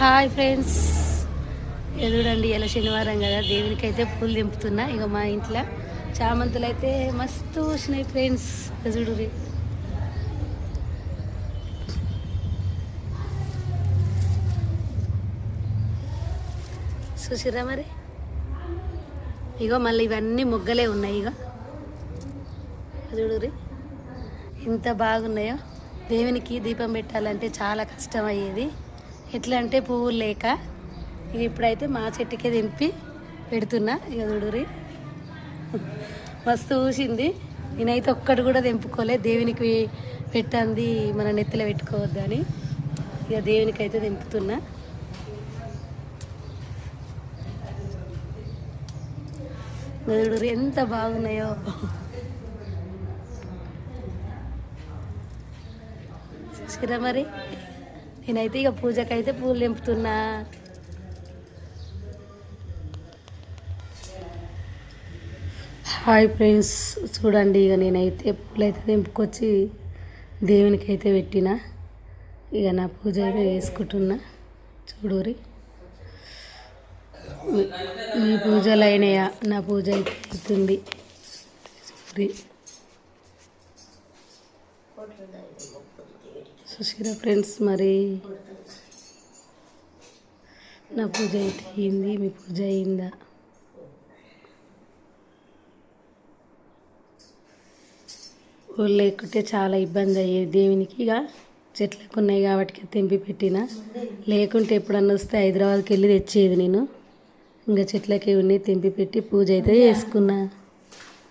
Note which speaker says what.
Speaker 1: Hi friends, ఎదుడండి ఇలా శనివారం కదా, దేవునికి అయితే పూలు దింపుతున్నా. ఇక మా ఇంట్లో చామంతులు అయితే మస్తు వచ్చినాయి ఫ్రెండ్స్. ఎదుడు చూసిరా మరి. ఇగో మళ్ళీ ఇవన్నీ మొగ్గలే ఉన్నాయి. ఇగో చూడురి ఎంత బాగున్నాయో. దేవునికి దీపం పెట్టాలంటే చాలా కష్టం అయ్యేది. ఎట్లా అంటే పువ్వులు లేక. ఇక ఇప్పుడైతే మా చెట్టుకే దింపి పెడుతున్నా. ఇక చూడురి మస్తు ఊసింది. నేనైతే ఒక్కటి కూడా దింపుకోలే. దేవునికి పెట్టంది మన నెత్తిలో పెట్టుకోవద్దని ఇక దేవునికి అయితే దింపుతున్నా. చూడురి ఎంత బాగున్నాయో. చూసిరా మరి. నేనైతే ఇక పూజకైతే పూలు దింపుతున్నా. హాయ్ ఫ్రెండ్స్, చూడండి ఇక నేనైతే పూలు అయితే దింపుకొచ్చి దేవునికి అయితే పెట్టిన. ఇక నా పూజ అయితే చేసుకుంటున్నా. చూడురి మీ పూజలు అయినాయా? నా పూజ అయితే అవుతుంది. చూసిరా ఫ్రెండ్స్ మరి. నా పూజ అయితే అయింది. మీ పూజ అయిందా? ఊళ్ళు లేకుంటే చాలా ఇబ్బంది అయ్యేది దేవునికి. ఇక చెట్లకు ఉన్నాయి కాబట్టి తెంపి పెట్టిన. లేకుంటే ఎప్పుడన్నా వస్తే హైదరాబాద్కి వెళ్ళి తెచ్చేది నేను. ఇంకా చెట్లకి ఉన్నాయి తెంపి పెట్టి పూజ అయితే చేసుకున్నా.